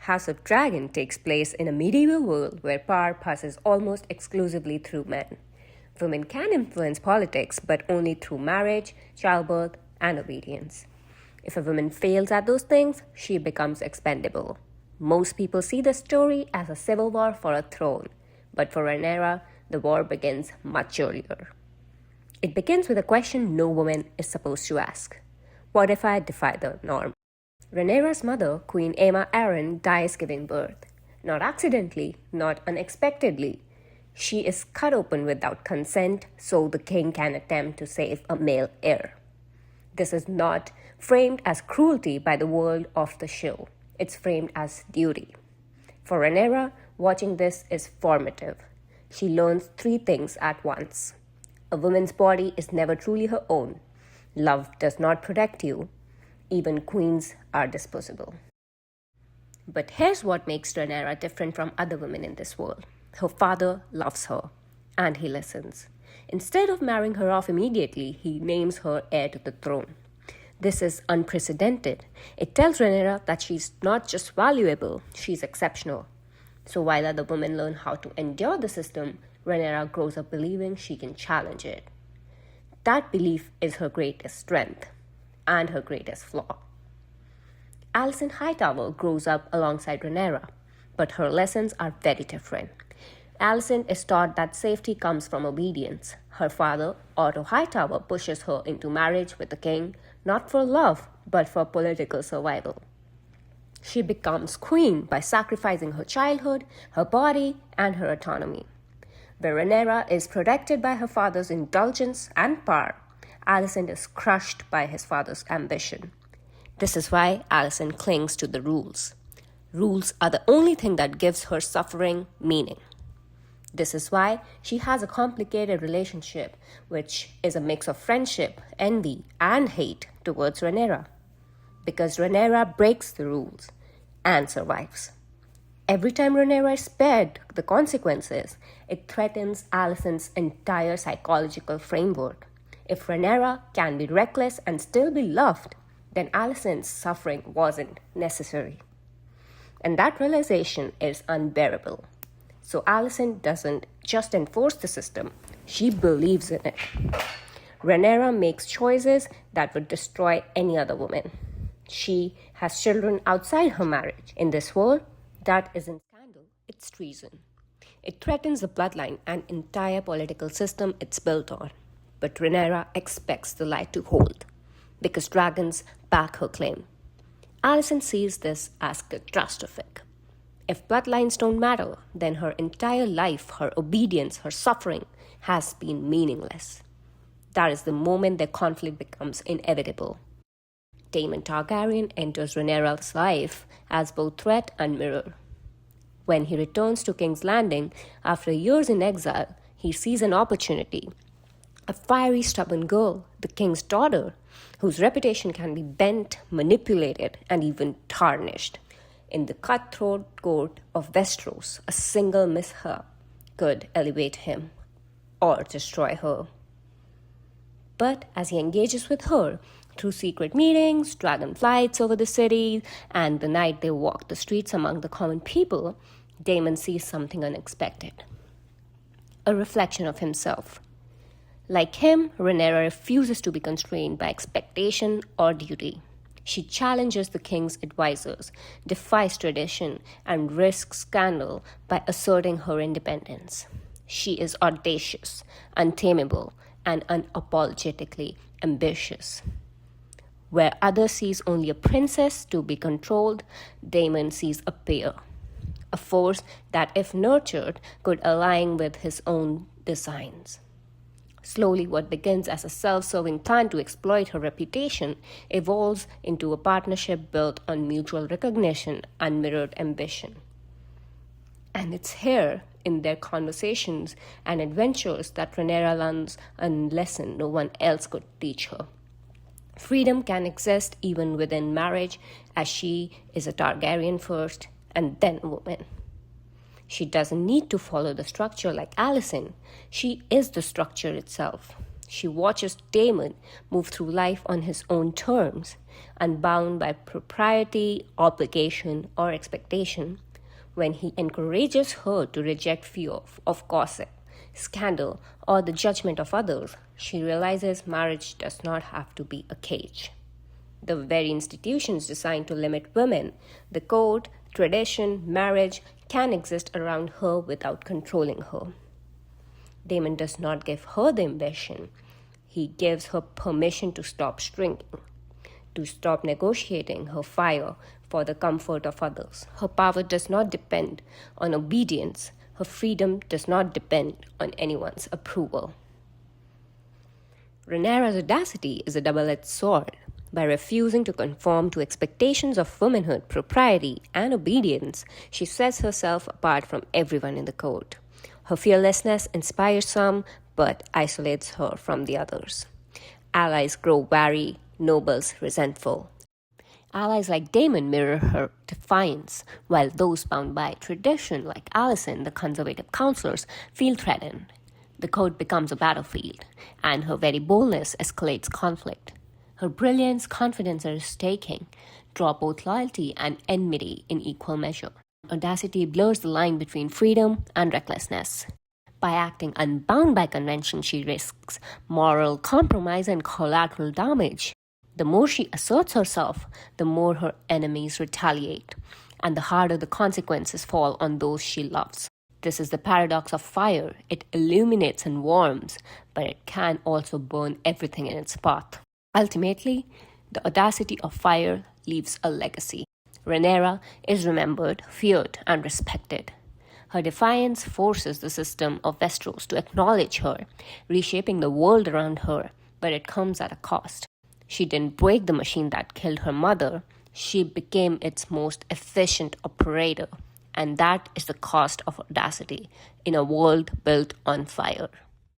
House of Dragon takes place in a medieval world where power passes almost exclusively through men. Women can influence politics, but only through marriage, childbirth, and obedience. If a woman fails at those things, she becomes expendable. Most people see the story as a civil war for a throne, but for Rhaenyra, the war begins much earlier. It begins with a question no woman is supposed to ask. What if I defy the norm? Rhaenyra's mother, Queen Aemma dies giving birth. Not accidentally, not unexpectedly. She is cut open without consent so the king can attempt to save a male heir. This is not framed as cruelty by the world of the show. It's framed as duty. For Rhaenyra, watching this is formative. She learns 3 things at once. A woman's body is never truly her own. Love does not protect you. Even queens are disposable. But here's what makes Rhaenyra different from other women in this world. Her father loves her, and he listens. Instead of marrying her off immediately, he names her heir to the throne. This is unprecedented. It tells Rhaenyra that she's not just valuable, she's exceptional. So while other women learn how to endure the system, Rhaenyra grows up believing she can challenge it. That belief is her greatest strength and her greatest flaw. Alicent Hightower grows up alongside Rhaenyra, but her lessons are very different. Alicent is taught that safety comes from obedience. Her father, Otto Hightower, pushes her into marriage with the king, not for love, but for political survival. She becomes queen by sacrificing her childhood, her body, and her autonomy. Where Rhaenyra is protected by her father's indulgence and power, Alicent is crushed by his father's ambition. This is why Alicent clings to the rules. Rules are the only thing that gives her suffering meaning. This is why she has a complicated relationship, which is a mix of friendship, envy, and hate towards Rhaenyra. Because Rhaenyra breaks the rules and survives. Every time Rhaenyra is spared the consequences, it threatens Alicent's entire psychological framework. If Rhaenyra can be reckless and still be loved, then Alicent's suffering wasn't necessary. And that realization is unbearable. So Alicent doesn't just enforce the system, she believes in it. Rhaenyra makes choices that would destroy any other woman. She has children outside her marriage. In this world, that isn't scandal, it's treason. It threatens the bloodline and entire political system it's built on. But Rhaenyra expects the lie to hold, because dragons back her claim. Alicent sees this as catastrophic. If bloodlines don't matter, then her entire life, her obedience, her suffering has been meaningless. That is the moment their conflict becomes inevitable. Daemon Targaryen enters Rhaenyra's life as both threat and mirror. When he returns to King's Landing after years in exile, he sees an opportunity. A fiery, stubborn girl, the king's daughter, whose reputation can be bent, manipulated, and even tarnished. In the cutthroat court of Westeros, a single mishap could elevate him or destroy her. But as he engages with her, through secret meetings, dragon flights over the city, and the night they walk the streets among the common people, Daemon sees something unexpected. A reflection of himself. Like him, Rhaenyra refuses to be constrained by expectation or duty. She challenges the king's advisors, defies tradition, and risks scandal by asserting her independence. She is audacious, untamable, and unapologetically ambitious. Where others sees only a princess to be controlled, Daemon sees a peer, a force that, if nurtured, could align with his own designs. Slowly, what begins as a self-serving plan to exploit her reputation evolves into a partnership built on mutual recognition and mirrored ambition. And it's here, in their conversations and adventures, that Rhaenyra learns a lesson no one else could teach her. Freedom can exist even within marriage, as she is a Targaryen first and then a woman. She doesn't need to follow the structure like Alicent. She is the structure itself. She watches Daemon move through life on his own terms, unbound by propriety, obligation, or expectation. When he encourages her to reject fear of gossip, scandal, or the judgment of others, she realizes marriage does not have to be a cage. The very institutions designed to limit women, the code, tradition, marriage, can exist around her without controlling her. Daemon does not give her the ambition. He gives her permission to stop shrinking, to stop negotiating her fire for the comfort of others. Her power does not depend on obedience. Her freedom does not depend on anyone's approval. Rhaenyra's audacity is a double-edged sword. By refusing to conform to expectations of womanhood, propriety, and obedience, she sets herself apart from everyone in the court. Her fearlessness inspires some, but isolates her from the others. Allies grow wary, nobles resentful. Allies like Daemon mirror her defiance, while those bound by tradition like Alicent, the conservative counselors, feel threatened. The court becomes a battlefield, and her very boldness escalates conflict. Her brilliance, confidence, and risk-taking draw both loyalty and enmity in equal measure. Audacity blurs the line between freedom and recklessness. By acting unbound by convention, she risks moral compromise and collateral damage. The more she asserts herself, the more her enemies retaliate, and the harder the consequences fall on those she loves. This is the paradox of fire. It illuminates and warms, but it can also burn everything in its path. Ultimately, the audacity of fire leaves a legacy. Rhaenyra is remembered, feared, and respected. Her defiance forces the system of Westeros to acknowledge her, reshaping the world around her, but it comes at a cost. She didn't break the machine that killed her mother. She became its most efficient operator, and that is the cost of audacity in a world built on fire.